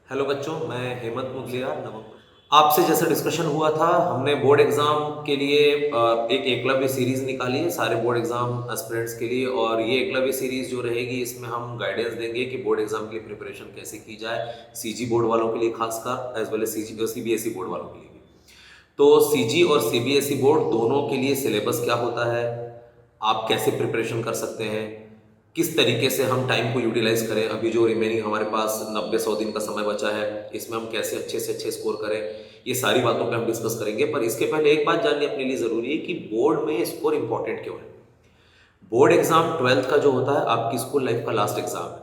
Hello बच्चों, मैं हेमंत मुगलिया नवम। आपसे जैसा डिस्कशन हुआ था, हमने बोर्ड एग्जाम के लिए एक एकलव्य सीरीज निकाली है सारे बोर्ड एग्जाम एस्पिरेंट्स के लिए। और ये एकलव्य सीरीज जो रहेगी, इसमें हम गाइडेंस देंगे कि बोर्ड एग्जाम के लिए प्रिपरेशन कैसे की जाए, सीजी बोर्ड वालों के लिए खासकर, as well as CBSE board वालों के लिए भी। तो सीजी और सीबीएसई बोर्ड दोनों के लिए सिलेबस क्या होता है, आप कैसे प्रिपरेशन कर सकते हैं, किस तरीके से हम टाइम को यूटिलाइज करें, अभी जो रिमेनिंग हमारे पास 90-100 दिन का समय बचा है, इसमें हम कैसे अच्छे से अच्छे स्कोर करें, ये सारी बातों पे हम डिस्कस करेंगे। पर इसके पहले एक बात जाननी अपने लिए ज़रूरी है कि बोर्ड में स्कोर इंपॉर्टेंट क्यों है। बोर्ड एग्जाम 12th का जो होता है आपकी स्कूल लाइफ का लास्ट एग्जाम है।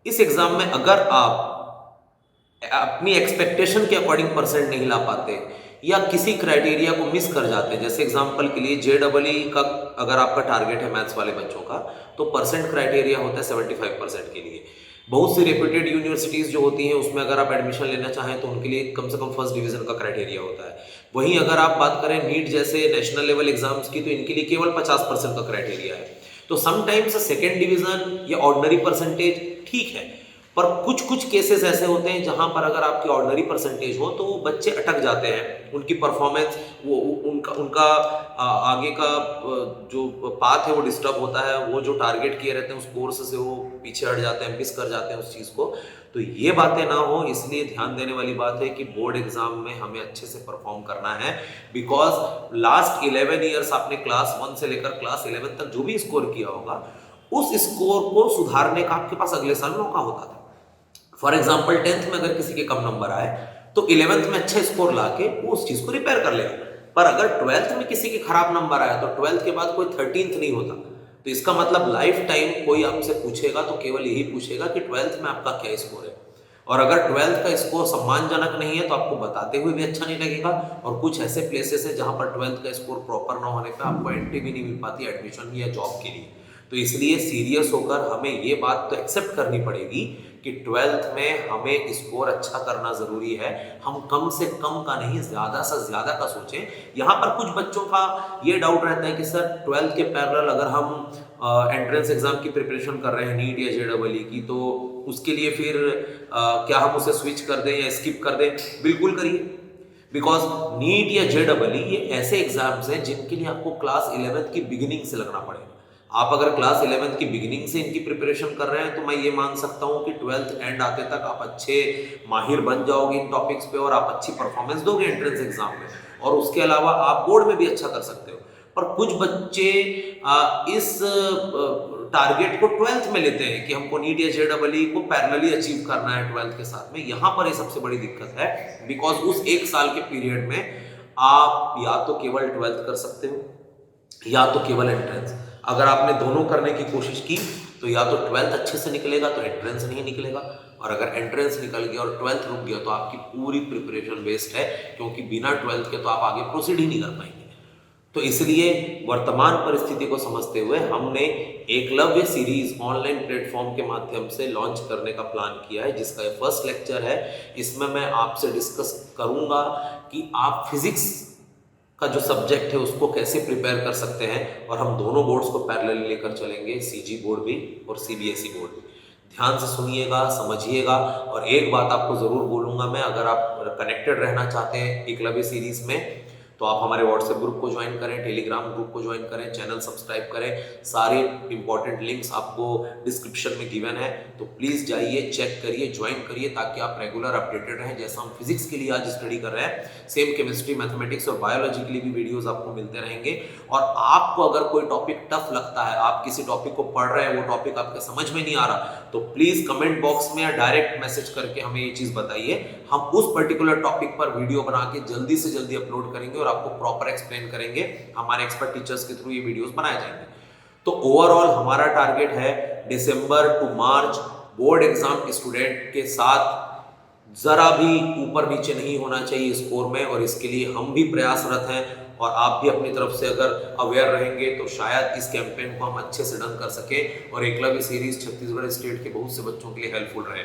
इस एग्जाम में अगर आप अपनी एक्सपेक्टेशन के अकॉर्डिंग परसेंट नहीं ला पाते या किसी क्राइटेरिया को मिस कर जाते हैं, जैसे एग्जांपल के लिए जेडबलई का अगर आपका टारगेट है मैथ्स वाले बच्चों का, तो परसेंट क्राइटेरिया होता है 75% के लिए। बहुत सी रेप्यूटेड यूनिवर्सिटीज़ जो होती हैं उसमें अगर आप एडमिशन लेना चाहें तो उनके लिए कम से कम फर्स्ट डिवीज़न का क्राइटेरिया होता है। वहीं अगर आप बात करें नीट जैसे नेशनल लेवल एग्जाम्स की, तो इनके लिए केवल 50% का क्राइटेरिया है। तो समटाइम्स सेकेंड डिवीज़न या ऑर्डिनरी परसेंटेज ठीक है, पर कुछ कुछ केसेस ऐसे होते हैं जहां पर अगर आपकी ऑर्डिनरी परसेंटेज हो तो वो बच्चे अटक जाते हैं, उनकी परफॉर्मेंस उनका उनका आगे का जो पाथ है वो डिस्टर्ब होता है, वो जो टारगेट किए रहते हैं उस कोर्स से वो पीछे हट जाते हैं, मिस कर जाते हैं उस चीज़ को। तो ये बातें ना हो, इसलिए ध्यान देने वाली बात है कि बोर्ड एग्जाम में हमें अच्छे से परफॉर्म करना है। बिकॉज लास्ट 11 ईयर्स आपने क्लास 1 से लेकर क्लास 11 तक जो भी स्कोर किया होगा, उस स्कोर को सुधारने का आपके पास अगले साल मौका होता था। फॉर एग्जाम्पल 10th में अगर किसी के कम नंबर आए तो 11th में अच्छे स्कोर लाके वो उस चीज को रिपेयर कर लेगा। पर अगर 12th में किसी के खराब नंबर आया तो 12th के बाद कोई 13th नहीं होता। तो इसका मतलब लाइफ टाइम कोई आपसे पूछेगा तो केवल यही पूछेगा कि 12th में आपका क्या स्कोर है। और अगर 12th का स्कोर सम्मानजनक नहीं है तो आपको बताते हुए भी अच्छा नहीं लगेगा। और कुछ ऐसे प्लेसेस है जहां पर 12th का स्कोर प्रॉपर ना होने पर आपको एंट्री भी नहीं मिल पाती एडमिशन या जॉब के लिए। तो इसलिए सीरियस होकर हमें ये बात तो एक्सेप्ट करनी पड़ेगी कि 12th में हमें स्कोर अच्छा करना जरूरी है। हम कम से कम का नहीं, ज्यादा से ज्यादा का सोचें। यहाँ पर कुछ बच्चों का ये डाउट रहता है कि सर 12th के पैरेलल अगर हम एंट्रेंस एग्जाम की प्रिपरेशन कर रहे हैं नीट या जेडबलई की, तो उसके लिए फिर क्या हम उसे स्विच कर दें या स्किप कर दें? बिल्कुल करिए। बिकॉज नीट या जेडबलई ये ऐसे एग्जाम्स हैं जिनके लिए आपको क्लास 11th की बिगिनिंग से लगना पड़ेगा। आप अगर क्लास 11th की बिगिनिंग से इनकी प्रिपरेशन कर रहे हैं तो मैं ये मान सकता हूं कि 12th एंड आते तक आप अच्छे माहिर बन जाओगे इन टॉपिक्स पे और आप अच्छी परफॉर्मेंस दोगे एंट्रेंस एग्जाम में। और उसके अलावा आप बोर्ड में भी अच्छा कर सकते हो। पर कुछ बच्चे इस टारगेट को 12th में लेते हैं कि हमको नीट या जेडबलई को पैरेलली अचीव करना है 12th के साथ में। यहां पर ये सबसे बड़ी दिक्कत है। बिकॉज उस एक साल के पीरियड में आप या तो केवल 12th कर सकते हो या तो केवल एंट्रेंस। अगर आपने दोनों करने की कोशिश की तो या तो 12th अच्छे से निकलेगा तो एंट्रेंस नहीं निकलेगा, और अगर एंट्रेंस निकल गया और 12th रुक गया तो आपकी पूरी प्रिपरेशन वेस्ट है, क्योंकि बिना 12th के तो आप आगे प्रोसीड ही नहीं कर पाएंगे। तो इसलिए वर्तमान परिस्थिति को समझते हुए हमने एकलव्य सीरीज ऑनलाइन प्लेटफॉर्म के माध्यम से लॉन्च करने का प्लान किया है, जिसका ये फर्स्ट लेक्चर है। इसमें मैं आपसे डिस्कस करूंगा कि आप फिजिक्स का जो सब्जेक्ट है उसको कैसे प्रिपेयर कर सकते हैं, और हम दोनों बोर्ड्स को पैरेलल लेकर चलेंगे, सीजी बोर्ड भी और सीबीएसई बोर्ड भी। ध्यान से सुनिएगा, समझिएगा। और एक बात आपको जरूर बोलूंगा मैं, अगर आप कनेक्टेड रहना चाहते हैं एकलव्य सीरीज में तो आप हमारे व्हाट्सएप ग्रुप को ज्वाइन करें, टेलीग्राम ग्रुप को ज्वाइन करें, चैनल सब्सक्राइब करें। सारे इंपॉर्टेंट लिंक्स आपको डिस्क्रिप्शन में गिवन है, तो प्लीज जाइए, चेक करिए, ज्वाइन करिए, ताकि आप रेगुलर अपडेटेड रहें। जैसा हम फिजिक्स के लिए आज स्टडी कर रहे हैं, सेम केमिस्ट्री, मैथमेटिक्स और बायोलॉजी के लिए भी वीडियोस आपको मिलते रहेंगे। और आपको अगर कोई टॉपिक टफ लगता है, आप किसी टॉपिक को पढ़ रहे हैं, वो टॉपिक आपके समझ में नहीं आ रहा, तो प्लीज कमेंट बॉक्स में या डायरेक्ट मैसेज करके हमें ये चीज बताइए। हम उस पर्टिकुलर टॉपिक पर वीडियो बना के जल्दी से जल्दी अपलोड करेंगे और आपको प्रॉपर एक्सप्लेन करेंगे। हमारे एक्सपर्ट टीचर्स के थ्रू ये वीडियोस बनाए जाएंगे। तो ओवरऑल हमारा टारगेट है दिसंबर टू मार्च बोर्ड एग्जाम स्टूडेंट के साथ जरा भी ऊपर नीचे नहीं होना चाहिए स्कोर में, और इसके लिए हम भी प्रयासरत हैं। और आप भी अपनी तरफ से अगर अवेयर रहेंगे तो शायद इस कैंपेन को हम अच्छे से डन कर सकें और एकलव्य सीरीज छत्तीसगढ़ स्टेट के बहुत से बच्चों के लिए हेल्पफुल रहे।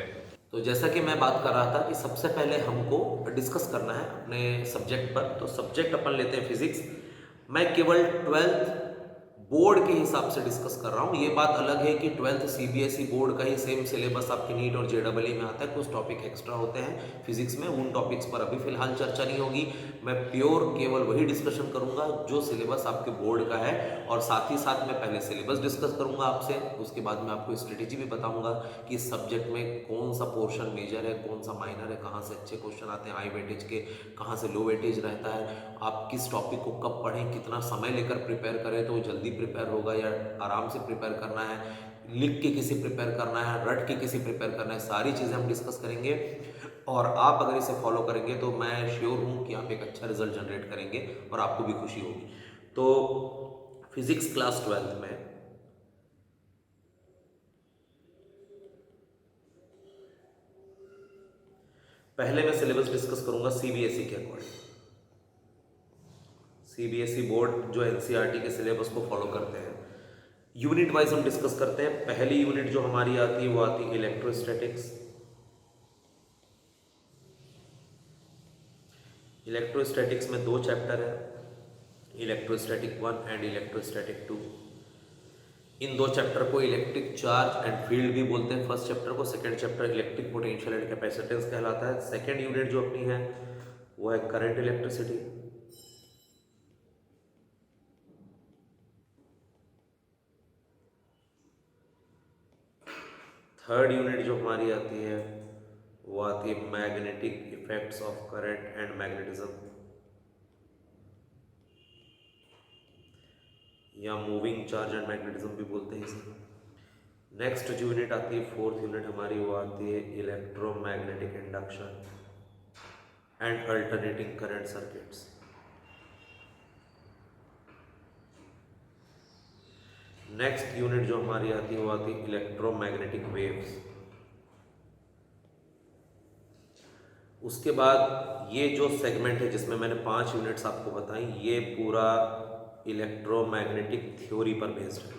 तो जैसा कि मैं बात कर रहा था कि सबसे पहले हमको डिस्कस करना है अपने सब्जेक्ट पर। तो सब्जेक्ट अपन लेते हैं फिजिक्स। मैं केवल 12th बोर्ड के हिसाब से डिस्कस कर रहा हूँ। ये बात अलग है कि 12th सीबीएसई बोर्ड का ही सेम सिलेबस आपके नीट और जेईई में आता है, कुछ टॉपिक एक्स्ट्रा होते हैं फिजिक्स में, उन टॉपिक्स पर अभी फिलहाल चर्चा नहीं होगी। मैं प्योर केवल वही डिस्कशन करूंगा जो सिलेबस आपके बोर्ड का है, और साथ ही साथ मैं पहले सिलेबस डिस्कस करूंगा आपसे, उसके बाद मैं आपको स्ट्रेटेजी भी बताऊंगा कि इस सब्जेक्ट में कौन सा पोर्शन मेजर है, कौन सा माइनर है, कहाँ से अच्छे क्वेश्चन आते हैं हाई वेटेज के, कहाँ से लो वेटेज रहता है, आप किस टॉपिक को कब पढ़ें, कितना समय लेकर प्रिपेयर करें तो जल्दी प्रिपेयर होगा या आराम से प्रिपेयर करना है, लिख के किसी प्रिपेयर करना है, रट के किसी प्रिपेयर करना है, सारी चीज़ें हम डिस्कस करेंगे। और आप अगर इसे फॉलो करेंगे तो मैं श्योर हूँ कि आप एक अच्छा रिजल्ट जनरेट करेंगे और आपको भी खुशी होगी। तो फिजिक्स क्लास 12th में पहले मैं सिलेबस डिस्कस करूंगा सीबीएसई के अकॉर्डिंग। सीबीएसई बोर्ड जो एनसीईआरटी के सिलेबस को फॉलो करते हैं, यूनिट वाइज हम डिस्कस करते हैं। पहली यूनिट जो हमारी आती है वो आती है इलेक्ट्रोस्टैटिक्स। इलेक्ट्रोस्टैटिक्स में 2 चैप्टर है, electrostatic 1 and electrostatic 2। In 2 chapter को इलेक्ट्रिक चार्ज एंड फील्ड भी बोलते हैं फर्स्ट चैप्टर को। Second chapter electric potential and capacitance कहलाता है। सेकंड यूनिट जो अपनी है वो है करंट इलेक्ट्रिसिटी। थर्ड यूनिट जो हमारी आती है वो आती है magnetic effects of current and magnetism, या मूविंग चार्ज एंड मैग्नेटिज्म भी बोलते हैं इसे। नेक्स्ट जो यूनिट आती है, फोर्थ यूनिट हमारी, वो आती है electromagnetic induction and alternating current circuits. Next unit जो हमारी आती है वो आती है इलेक्ट्रोमैग्नेटिक वेव्स। उसके बाद ये जो सेगमेंट है जिसमें मैंने 5 यूनिट्स आपको बताई, ये पूरा इलेक्ट्रोमैग्नेटिक थ्योरी पर बेस्ड है।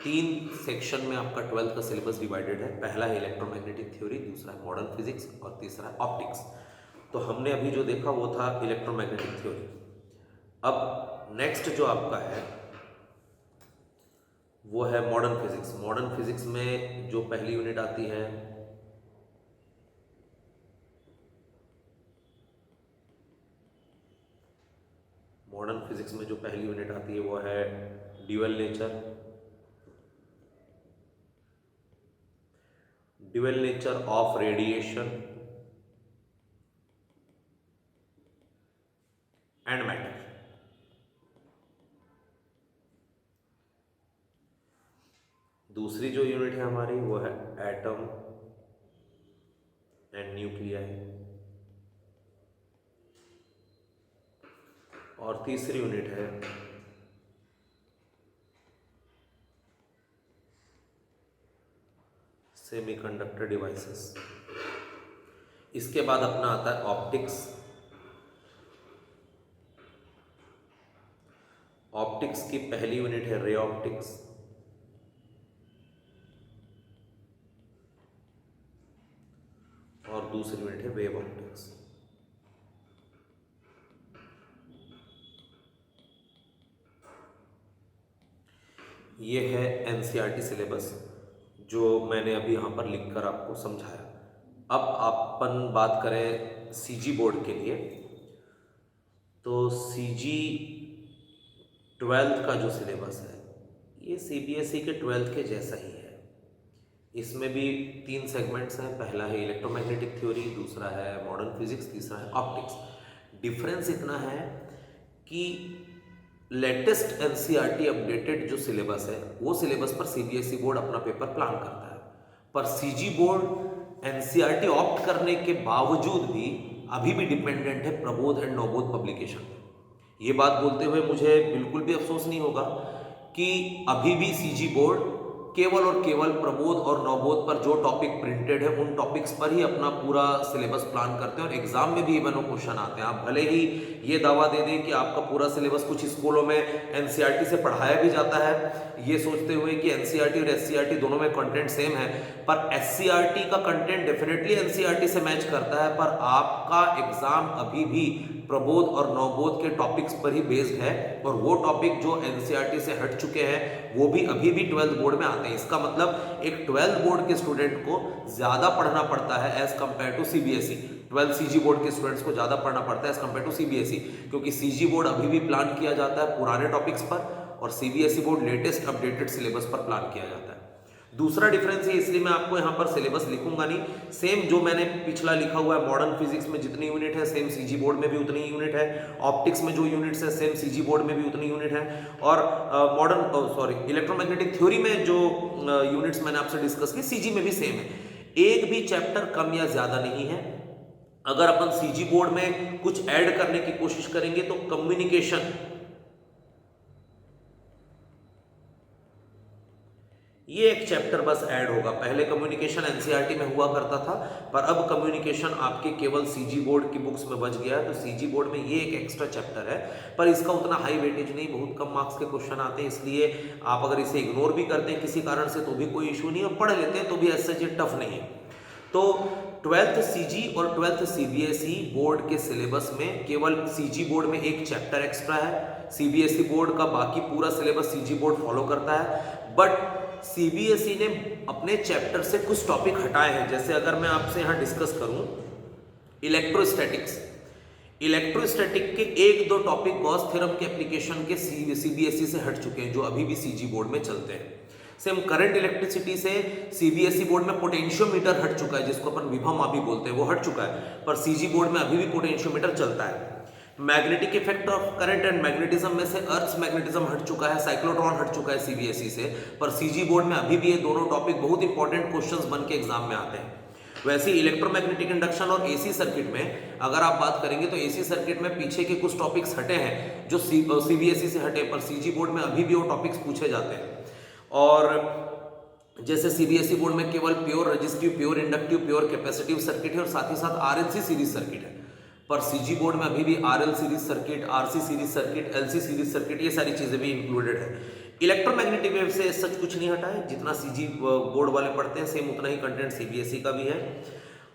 3 सेक्शन में आपका 12th का सिलेबस डिवाइडेड है। पहला है इलेक्ट्रोमैग्नेटिक थ्योरी, दूसरा है मॉडर्न फिजिक्स और तीसरा है ऑप्टिक्स। तो हमने अभी जो देखा वो था इलेक्ट्रोमैग्नेटिक थ्योरी। अब नेक्स्ट जो आपका है वो है मॉडर्न फिजिक्स। मॉडर्न फिजिक्स में जो पहली यूनिट आती है मॉडर्न फिजिक्स में जो पहली यूनिट आती है वो है dual nature. Dual nature of radiation and matter. दूसरी जो यूनिट है हमारी वो है एटम एंड न्यूक्लियाई। और तीसरी यूनिट है सेमीकंडक्टर डिवाइसेस। इसके बाद अपना आता है ऑप्टिक्स। ऑप्टिक्स की पहली यूनिट है रे ऑप्टिक्स, और दूसरी यूनिट है वेव ऑप्टिक्स। ये है एनसीईआरटी सिलेबस जो मैंने अभी यहाँ पर लिखकर आपको समझाया। अब अपन बात करें सीजी बोर्ड के लिए, तो सीजी 12th का जो सिलेबस है ये सीबीएसई के 12th के जैसा ही है। इसमें भी 3 सेगमेंट्स हैं। पहला है इलेक्ट्रोमैग्नेटिक थ्योरी, दूसरा है मॉडर्न फिजिक्स, तीसरा है ऑप्टिक्स। डिफरेंस इतना है कि लेटेस्ट एनसीईआरटी अपडेटेड जो सिलेबस है वो सिलेबस पर सीबीएसई बोर्ड अपना पेपर प्लान करता है, पर सीजी बोर्ड एनसीईआरटी ऑप्ट करने के बावजूद भी अभी भी डिपेंडेंट है प्रबोध एंड नवबोध पब्लिकेशन पे। ये बात बोलते हुए मुझे बिल्कुल भी अफसोस नहीं होगा कि अभी भी सीजी बोर्ड केवल और केवल प्रबोध और नवबोध पर जो टॉपिक प्रिंटेड है उन टॉपिक्स पर ही अपना पूरा सिलेबस प्लान करते हैं, और एग्जाम में भी इवन क्वेश्चन आते हैं। आप भले ही ये दावा दे दें कि आपका पूरा सिलेबस कुछ स्कूलों में एनसीईआरटी से पढ़ाया भी जाता है ये सोचते हुए कि एनसीईआरटी और एससीईआरटी दोनों में कंटेंट सेम है, पर एससीईआरटी का कंटेंट डेफिनेटली एनसीईआरटी से मैच करता है, पर आपका एग्जाम अभी भी प्रबोध और नवबोध के टॉपिक्स पर ही बेस्ड है, और वो टॉपिक जो एनसीईआरटी से हट चुके हैं वो भी अभी भी 12th बोर्ड में आते हैं। इसका मतलब एक 12th बोर्ड के स्टूडेंट को ज्यादा पढ़ना पड़ता है as compare to CBSE. 12 CG board के स्टूडेंट्स को ज्यादा पढ़ना पड़ता है एज कंपेयर टू सीबीएसई, क्योंकि सीजी बोर्ड अभी भी प्लान किया जाता है पुराने टॉपिक्स पर, और CBSE board latest updated syllabus पर प्लान किया जाता है। दूसरा डिफरेंस है, इसलिए मैं आपको यहाँ पर सिलेबस लिखूंगा नहीं, सेम जो मैंने पिछला लिखा हुआ है, मॉडर्न फिजिक्स में जितनी यूनिट है सेम सीजी बोर्ड में भी उतनी यूनिट है, ऑप्टिक्स में जो यूनिट्स है सेम सीजी बोर्ड में भी उतनी यूनिट है, और इलेक्ट्रोमैग्नेटिक थ्योरी में जो यूनिट्स मैंने आपसे डिस्कस की सीजी में भी सेम है। एक भी चैप्टर कम या ज्यादा नहीं है। अगर अपन सीजी बोर्ड में कुछ ऐड करने की कोशिश करेंगे तो कम्युनिकेशन, ये एक चैप्टर बस ऐड होगा। पहले कम्युनिकेशन एनसीईआरटी में हुआ करता था, पर अब कम्युनिकेशन आपके केवल सीजी बोर्ड की बुक्स में बच गया है, तो सीजी बोर्ड में ये एक एक्स्ट्रा चैप्टर है, पर इसका उतना हाई वेटेज नहीं, बहुत कम मार्क्स के क्वेश्चन आते हैं, इसलिए आप अगर इसे इग्नोर भी करते हैं किसी कारण से तो भी कोई इशू नहीं है, पढ़ लेते हैं तो भी ऐसा चीज टफ नहीं है। तो 12th सीजी और 12th सीबीएसई बोर्ड के सिलेबस में केवल सीजी बोर्ड में एक चैप्टर एक्स्ट्रा है, सीबीएसई बोर्ड का बाकी पूरा सिलेबस सीजी बोर्ड फॉलो करता है, बट सीबीएसई ने अपने चैप्टर से कुछ टॉपिक हटाए हैं। जैसे अगर मैं आपसे यहां डिस्कस करूं इलेक्ट्रोस्टैटिक्स, इलेक्ट्रोस्टैटिक के एक दो टॉपिक गॉस थ्योरम के एप्लीकेशन के सीबीएसई से हट चुके हैं, जो अभी भी सीजी बोर्ड में चलते हैं। सेम करंट इलेक्ट्रिसिटी से सीबीएसई बोर्ड में पोटेंशियोमीटर हट चुका है, जिसको अपन विभव मापी बोलते हैं, वो हट चुका है, पर सीजी बोर्ड में अभी भी पोटेंशियोमीटर चलता है। Magnetic effect of current and magnetism में से अर्थ मैग्नेटिज्म हट चुका है, साइक्लोट्रॉन हट चुका है सीबीएसई से, पर सीजी बोर्ड में अभी भी ये दोनों टॉपिक बहुत इंपॉर्टेंट क्वेश्चंस बन के एग्जाम में आते हैं। वैसे इलेक्ट्रोमैग्नेटिक इंडक्शन और एसी सर्किट में अगर आप बात करेंगे तो एसी सर्किट में पीछे के कुछ टॉपिक्स हटे हैं जो सीबीएसई से हटे, पर सीजी बोर्ड में अभी भी वो टॉपिक्स पूछे जाते हैं। और जैसे सीबीएसई बोर्ड में केवल pure resistive, pure inductive, pure capacitive circuit है, और साथ ही साथ आरएलसी सीरीज सर्किट है, पर सीजी बोर्ड में अभी भी RL series circuit, RC series circuit, LC series circuit, ये सारी चीजें भी इंक्लूडेड है। इलेक्ट्रोमैग्नेटिक वेव से सच कुछ नहीं हटा है, जितना सीजी बोर्ड वाले पढ़ते हैं सेम उतना ही कंटेंट सीबीएसई का भी है।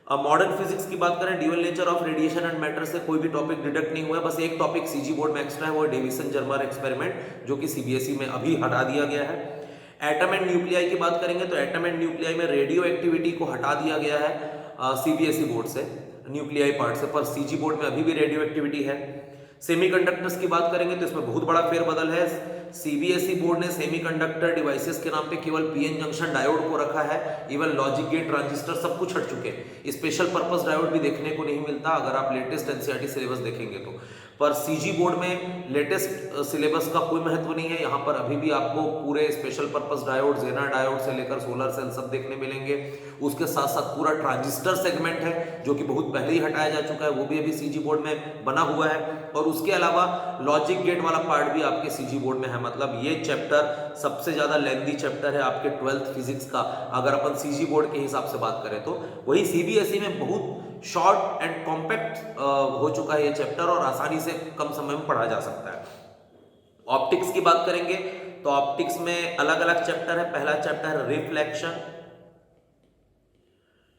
अब मॉडर्न फिजिक्स की बात करें, dual nature of radiation and matter से कोई भी टॉपिक डिडक्ट नहीं हुआ है, बस एक टॉपिक सीजी बोर्ड में एक्स्ट्रा है, वो डेविसन जर्मर एक्सपेरिमेंट, जो कि सीबीएसई में अभी हटा दिया गया है। एटम एंड न्यूक्लियाई की बात करेंगे तो एटम एंड न्यूक्लियाई में रेडियो एक्टिविटी को हटा दिया गया है सीबीएसई बोर्ड से, न्यूक्लियाई पार्ट से, पर सीजी बोर्ड में अभी भी रेडियो एक्टिविटी है। सेमीकंडक्टर्स की बात करेंगे तो इसमें बहुत बड़ा फेरबदल है। सीबीएसई बोर्ड ने सेमीकंडक्टर डिवाइसेस के नाम पे केवल पीएन जंक्शन डायोड को रखा है, इवन लॉजिक गेट, ट्रांजिस्टर सब कुछ हट चुके हैं। स्पेशल पर्पस डायोड भी देखने को नहीं मिलता अगर आप लेटेस्ट एनसीईआरटी सिलेबस देखेंगे तो। पर सीजी बोर्ड में लेटेस्ट सिलेबस का कोई महत्व नहीं है, यहाँ पर अभी भी आपको पूरे स्पेशल पर्पस डायोड, जेना डायोड से लेकर सोलर सेल सब देखने मिलेंगे। उसके साथ साथ पूरा ट्रांजिस्टर सेगमेंट है जो कि बहुत पहले ही हटाया जा चुका है, वो भी अभी सीजी बोर्ड में बना हुआ है, और उसके अलावा लॉजिक गेट वाला पार्ट भी आपके सीजी बोर्ड में है। मतलब ये चैप्टर सबसे ज्यादा लेंथी चैप्टर है आपके 12th फिजिक्स का, अगर अपन सीजी बोर्ड के हिसाब से बात करें तो। वही सीबीएसई में बहुत शॉर्ट एंड कॉम्पैक्ट हो चुका है ये चैप्टर, और आसानी से कम समय में पढ़ा जा सकता है। ऑप्टिक्स की बात करेंगे तो ऑप्टिक्स में अलग अलग चैप्टर है। पहला चैप्टर है रिफ्लेक्शन,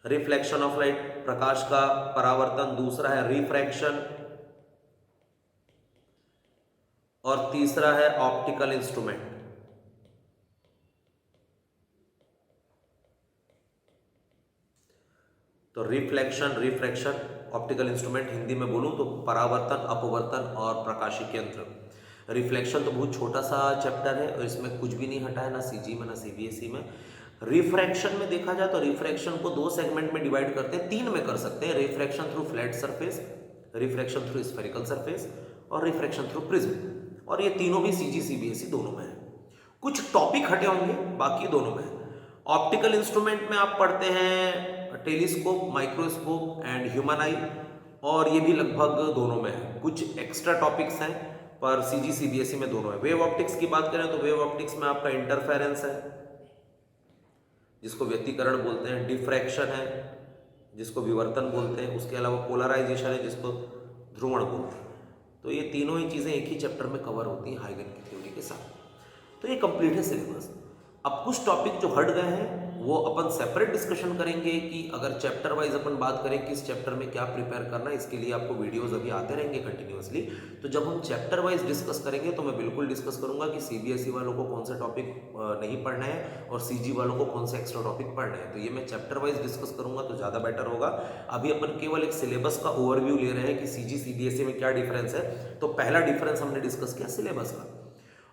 रिफ्लेक्शन ऑफ लाइट, प्रकाश का परावर्तन। दूसरा है रिफ्रैक्शन, और तीसरा है ऑप्टिकल इंस्ट्रूमेंट। तो reflection, refraction, optical instrument, Hindi में बोलूं तो परावर्तन, अपवर्तन और प्रकाशिकी यंत्र। रिफ्लेक्शन तो बहुत छोटा सा चैप्टर है और इसमें कुछ भी नहीं हटा है, ना सीजी में ना सीबीएसई में। रिफ्रैक्शन में देखा जाए तो रिफ्रैक्शन को दो सेगमेंट में डिवाइड करते हैं, तीन में कर सकते हैं। Refraction through flat surface, refraction through spherical surface और रिफ्रैक्शन थ्रू प्रिज्म, और ये तीनों भी सीजी सीबीएसई दोनों में है। कुछ टॉपिक हटे होंगे, बाकी दोनों में है। ऑप्टिकल इंस्ट्रूमेंट में आप पढ़ते हैं टेलीस्कोप, माइक्रोस्कोप एंड ह्यूमन आई, और ये भी लगभग दोनों में है। कुछ एक्स्ट्रा टॉपिक्स हैं पर सीजी सीबीएसई में दोनों है। वेव ऑप्टिक्स की बात करें तो वेव ऑप्टिक्स में आपका इंटरफेरेंस है जिसको व्यतिकरण बोलते हैं, डिफ्रैक्शन है जिसको विवर्तन बोलते हैं, उसके अलावा पोलराइजेशन है जिसको ध्रुवण बोलते हैं। तो ये तीनों ही चीज़ें एक ही चैप्टर में कवर होती हैं हाइगन की थ्योरी के साथ। तो ये कंप्लीट है सिलेबस। अब कुछ टॉपिक जो हट गए हैं वो अपन सेपरेट डिस्कशन करेंगे कि अगर चैप्टर वाइज अपन बात करें किस चैप्टर में क्या प्रिपेयर करना है, इसके लिए आपको वीडियोस अभी आते रहेंगे कंटिन्यूअसली। तो जब हम चैप्टर वाइज डिस्कस करेंगे तो मैं बिल्कुल डिस्कस करूंगा कि सीबीएसई वालों को कौन से टॉपिक नहीं पढ़ना है और सीजी वालों को कौन से एक्स्ट्रा टॉपिक पढ़ना है। तो ये मैं चैप्टर वाइज डिस्कस करूंगा तो ज़्यादा बेटर होगा। अभी अपन केवल एक सिलेबस का ओवरव्यू ले रहे हैं कि सीजी सीबीएसई में क्या डिफरेंस है। तो पहला डिफरेंस हमने डिस्कस किया सिलेबस का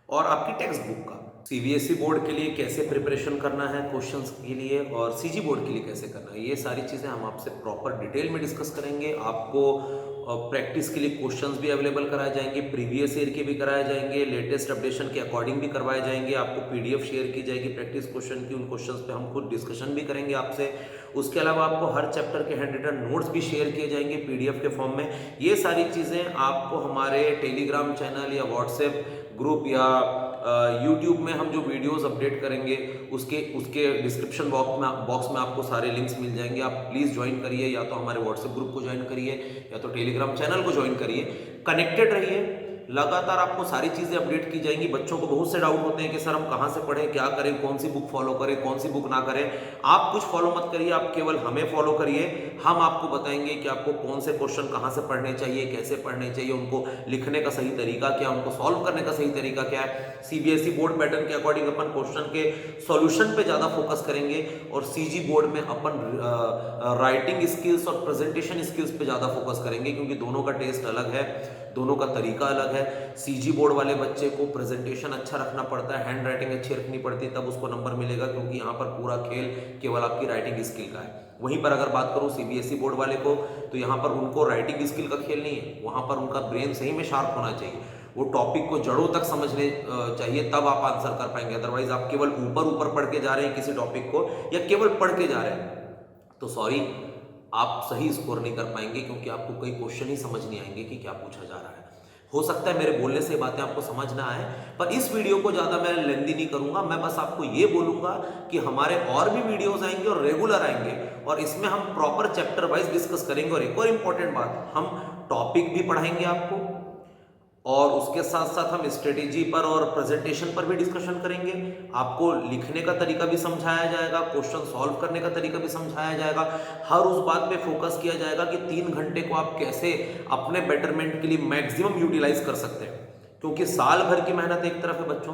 और आपकी टेक्स्ट बुक का। सीबीएसई बोर्ड के लिए कैसे प्रिपरेशन करना है क्वेश्चंस के लिए और सीजी बोर्ड के लिए कैसे करना है, ये सारी चीज़ें हम आपसे प्रॉपर डिटेल में डिस्कस करेंगे। आपको प्रैक्टिस के लिए क्वेश्चंस भी अवेलेबल कराए जाएंगे, प्रीवियस ईयर के भी कराए जाएंगे, लेटेस्ट अपडेशन के अकॉर्डिंग भी करवाए जाएंगे। आपको पीडीएफ शेयर की जाएगी प्रैक्टिस क्वेश्चन की, उन क्वेश्चंस पे हम खुद डिस्कशन भी करेंगे आपसे। उसके अलावा आपको हर चैप्टर के हैंड रिटन नोट्स भी शेयर किए जाएंगे पीडीएफ के फॉर्म में। ये सारी चीज़ें आपको हमारे टेलीग्राम चैनल या व्हाट्सएप ग्रुप या यूट्यूब में हम जो वीडियोस अपडेट करेंगे उसके डिस्क्रिप्शन बॉक्स में आपको सारे लिंक्स मिल जाएंगे। आप प्लीज़ ज्वाइन करिए, या तो हमारे व्हाट्सएप ग्रुप को ज्वाइन करिए या तो टेलीग्राम चैनल को ज्वाइन करिए। कनेक्टेड रहिए, लगातार आपको सारी चीज़ें अपडेट की जाएंगी। बच्चों को बहुत से डाउट होते हैं कि सर हम कहाँ से पढ़ें, क्या करें, कौन सी बुक फॉलो करें, कौन सी बुक ना करें। आप कुछ फॉलो मत करिए, आप केवल हमें फॉलो करिए। हम आपको बताएंगे कि आपको कौन से क्वेश्चन कहाँ से पढ़ने चाहिए, कैसे पढ़ने चाहिए, उनको लिखने का सही तरीका क्या, उनको सॉल्व करने का सही तरीका क्या है। सीबीएसई बोर्ड पैटर्न के अकॉर्डिंग अपन क्वेश्चन के सॉल्यूशन पे ज़्यादा फोकस करेंगे और सीजी बोर्ड में अपन राइटिंग स्किल्स और प्रेजेंटेशन स्किल्स पे ज़्यादा फोकस करेंगे, क्योंकि दोनों का टेस्ट अलग है, दोनों का तरीका अलग है। सीजी बोर्ड वाले बच्चे को प्रेजेंटेशन अच्छा रखना पड़ता है, हैंड राइटिंग अच्छी रखनी पड़ती है, तब उसको नंबर मिलेगा, क्योंकि यहाँ पर पूरा खेल केवल आपकी राइटिंग स्किल का है। वहीं पर अगर बात करूँ सीबीएसई बोर्ड वाले को, तो यहाँ पर उनको राइटिंग स्किल का खेल नहीं है, वहाँ पर उनका ब्रेन सही में शार्प होना चाहिए, वो टॉपिक को जड़ों तक समझने चाहिए, तब आप आंसर कर पाएंगे। अदरवाइज आप केवल ऊपर ऊपर पढ़ के जा रहे हैं किसी टॉपिक को या केवल पढ़ के जा रहे हैं, तो सॉरी, आप सही स्कोर नहीं कर पाएंगे, क्योंकि आपको कई क्वेश्चन ही समझ नहीं आएंगे कि क्या पूछा जा रहा है। हो सकता है मेरे बोलने से बातें आपको समझ ना आए, पर इस वीडियो को ज़्यादा मैं लेंदी नहीं करूंगा। मैं बस आपको ये बोलूंगा कि हमारे और भी वीडियोस आएंगे और रेगुलर आएंगे, और इसमें हम प्रॉपर चैप्टर वाइज डिस्कस करेंगे। और एक और इंपॉर्टेंट बात, हम टॉपिक भी पढ़ाएंगे आपको, और उसके साथ साथ हम स्ट्रेटेजी पर और प्रेजेंटेशन पर भी डिस्कशन करेंगे। आपको लिखने का तरीका भी समझाया जाएगा, क्वेश्चन सॉल्व करने का तरीका भी समझाया जाएगा। हर उस बात पे फोकस किया जाएगा कि 3 घंटे को आप कैसे अपने बेटरमेंट के लिए मैक्सिमम यूटिलाइज कर सकते हैं, क्योंकि साल भर की मेहनत एक तरफ है बच्चों,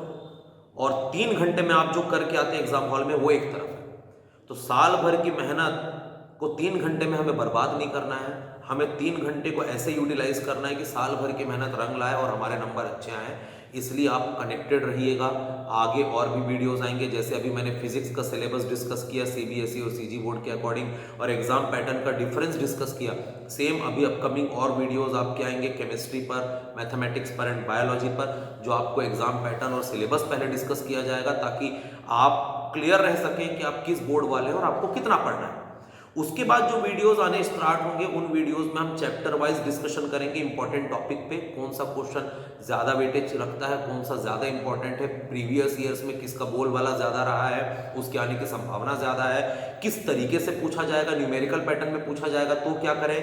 और 3 घंटे में आप जो करके आते हैं एग्जाम हॉल में वो एक तरफ है। तो साल भर की मेहनत को 3 घंटे में हमें बर्बाद नहीं करना है, हमें 3 घंटे को ऐसे यूटिलाइज करना है कि साल भर की मेहनत रंग लाए और हमारे नंबर अच्छे आए। इसलिए आप कनेक्टेड रहिएगा, आगे और भी वीडियोस आएंगे। जैसे अभी मैंने फिजिक्स का सिलेबस डिस्कस किया सीबीएसई और सीजी बोर्ड के अकॉर्डिंग, और एग्जाम पैटर्न का डिफरेंस डिस्कस किया। सेम अभी अपकमिंग और वीडियोस आपके आएंगे केमिस्ट्री पर, मैथमेटिक्स पर एंड बायोलॉजी पर, जो आपको एग्जाम पैटर्न और सिलेबस पहले डिस्कस किया जाएगा, ताकि आप क्लियर रह सकें कि आप किस बोर्ड वाले हैं और आपको कितना पढ़ना है। उसके बाद जो वीडियोस आने स्टार्ट होंगे, उन वीडियोस में हम चैप्टर वाइज डिस्कशन करेंगे इंपॉर्टेंट टॉपिक पे, कौन सा क्वेश्चन ज़्यादा वेटेज रखता है, कौन सा ज़्यादा इंपॉर्टेंट है, प्रीवियस ईयर्स में किसका बोल वाला ज़्यादा रहा है, उसके आने की संभावना ज़्यादा है, किस तरीके से पूछा जाएगा, न्यूमेरिकल पैटर्न में पूछा जाएगा तो क्या करें,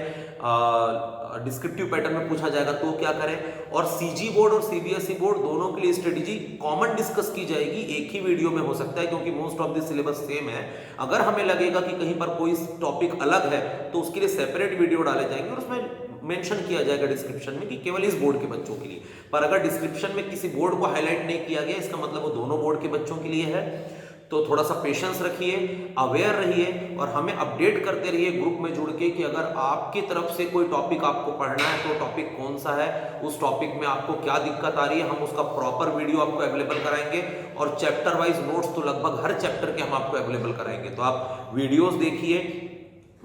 डिस्क्रिप्टिव पैटर्न में पूछा जाएगा तो क्या करें। और सीजी बोर्ड और सीबीएसई बोर्ड दोनों के लिए स्ट्रेटेजी कॉमन डिस्कस की जाएगी, एक ही वीडियो में हो सकता है, क्योंकि most of the syllabus same है। अगर हमें लगेगा कि कहीं पर कोई टॉपिक अलग है तो उसके लिए सेपरेट वीडियो डाले जाएंगे और उसमें मेंशन किया जाएगा डिस्क्रिप्शन में कि केवल इस बोर्ड के बच्चों के लिए। पर अगर डिस्क्रिप्शन में किसी बोर्ड को हाईलाइट नहीं किया गया, इसका मतलब वो दोनों बोर्ड के बच्चों के लिए है। तो थोड़ा सा पेशेंस रखिए, अवेयर रहिए और हमें अपडेट करते रहिए ग्रुप में जुड़ के कि अगर आपकी तरफ से कोई टॉपिक आपको पढ़ना है तो टॉपिक कौन सा है, उस टॉपिक में आपको क्या दिक्कत आ रही है, हम उसका प्रॉपर वीडियो आपको अवेलेबल कराएंगे। और चैप्टर वाइज नोट्स तो लगभग हर चैप्टर के हम आपको अवेलेबल कराएंगे, तो आप वीडियोस देखिए,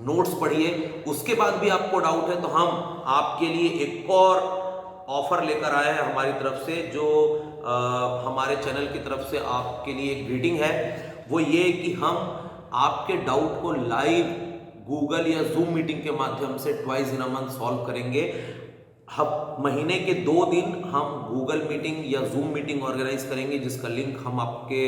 नोट्स पढ़िए। उसके बाद भी आपको डाउट है तो हम आपके लिए एक और ऑफर लेकर आए हैं हमारी तरफ से, जो हमारे चैनल की तरफ से आपके लिए एक ग्रीटिंग है। वो ये कि हम आपके डाउट को लाइव गूगल या जूम मीटिंग के माध्यम से twice in a month solve करेंगे। हम महीने के 2 दिन हम गूगल मीटिंग या जूम मीटिंग ऑर्गेनाइज करेंगे, जिसका लिंक हम आपके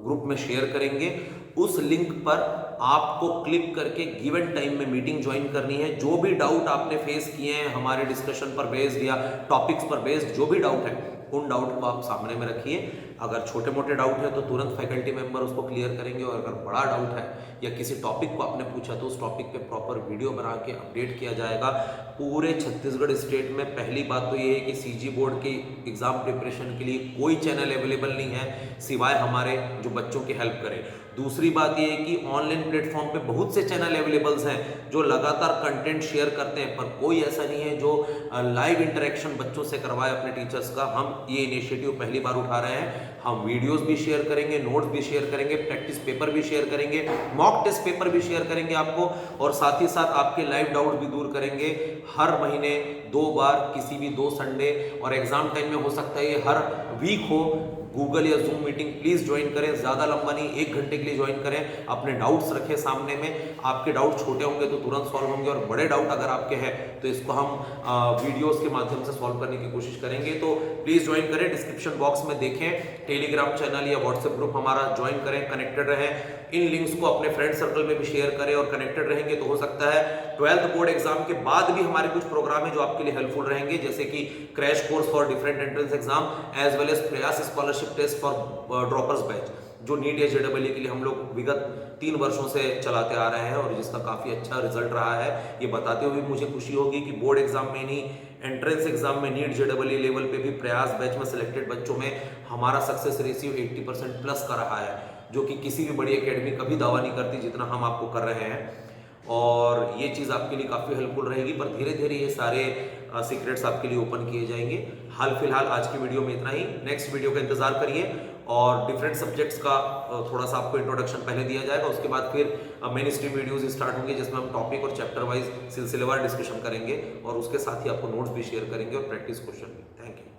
ग्रुप में शेयर करेंगे। उस लिंक पर आपको क्लिक करके गिवन टाइम में मीटिंग ज्वाइन करनी है। जो भी डाउट आपने फेस किए हैं हमारे डिस्कशन पर बेस्ड या टॉपिक्स पर बेस्ड, जो भी डाउट है उन डाउट को आप सामने में रखिए। अगर छोटे मोटे डाउट है तो तुरंत फैकल्टी मेंबर उसको क्लियर करेंगे, और अगर बड़ा डाउट है या किसी टॉपिक को आपने पूछा तो उस टॉपिक पे प्रॉपर वीडियो बना के अपडेट किया जाएगा। पूरे छत्तीसगढ़ स्टेट में पहली बात तो ये है कि सीजी बोर्ड के एग्ज़ाम प्रिपरेशन के लिए कोई चैनल अवेलेबल नहीं है सिवाय हमारे जो बच्चों की हेल्प करे। दूसरी बात ये है कि ऑनलाइन प्लेटफॉर्म पे बहुत से चैनल अवेलेबल्स हैं जो लगातार कंटेंट शेयर करते हैं, पर कोई ऐसा नहीं है जो लाइव इंटरेक्शन बच्चों से करवाए अपने टीचर्स का। हम ये इनिशिएटिव पहली बार उठा रहे हैं। हम वीडियोस भी शेयर करेंगे, नोट्स भी शेयर करेंगे, प्रैक्टिस पेपर भी शेयर करेंगे, मॉक टेस्ट पेपर भी शेयर करेंगे आपको, और साथ ही साथ आपके लाइव डाउट भी दूर करेंगे। हर महीने 2 बार, किसी भी 2 संडे, और एग्जाम टाइम में हो सकता है ये हर वीक हो। गूगल या जूम मीटिंग प्लीज ज्वाइन करें, ज़्यादा लंबा नहीं, 1 घंटे के लिए ज्वाइन करें। अपने डाउट्स रखें सामने में। आपके डाउट छोटे होंगे तो तुरंत सॉल्व होंगे, और बड़े डाउट अगर आपके हैं तो इसको हम वीडियोस के माध्यम से सॉल्व करने की कोशिश करेंगे। तो प्लीज ज्वाइन करें। डिस्क्रिप्शन बॉक्स में देखें, टेलीग्राम चैनल या व्हाट्सएप ग्रुप हमारा ज्वाइन करें, कनेक्टेड रहें। इन लिंक्स को अपने फ्रेंड सर्कल में भी शेयर करें, और कनेक्टेड रहेंगे तो हो सकता है 12th बोर्ड एग्जाम के बाद भी हमारे कुछ प्रोग्राम है जो आपके लिए हेल्पफुल रहेंगे, जैसे कि crash course for different entrance exam as well as Prayas scholarship test for droppers batch, जो नीट या जेईई के लिए हम लोग विगत 3 वर्षों से चलाते आ रहे हैं और जिसका काफ़ी अच्छा रिजल्ट रहा है। ये बताते हुए मुझे खुशी होगी कि बोर्ड एग्जाम में नहीं, एंट्रेंस एग्जाम में नीट जेईई लेवल पे भी प्रयास बैच में सिलेक्टेड बच्चों में हमारा सक्सेस रेशियो 80% प्लस का रहा है, जो कि किसी भी बड़ी एकेडमी कभी दावा नहीं करती जितना हम आपको कर रहे हैं। और ये चीज़ आपके लिए काफ़ी हेल्पफुल रहेगी, पर धीरे धीरे ये सारे सीक्रेट्स आपके लिए ओपन किए जाएंगे। हाल फिलहाल आज की वीडियो में इतना ही। नेक्स्ट वीडियो का इंतजार करिए, और डिफरेंट सब्जेक्ट्स का थोड़ा सा आपको इंट्रोडक्शन पहले दिया जाएगा, उसके बाद फिर मेन स्ट्रीम वीडियोज स्टार्ट होंगे जिसमें हम टॉपिक और चैप्टर वाइज सिलसिलेवार डिस्कशन करेंगे, और उसके साथ ही आपको नोट्स भी शेयर करेंगे और प्रैक्टिस क्वेश्चन भी। Thank you.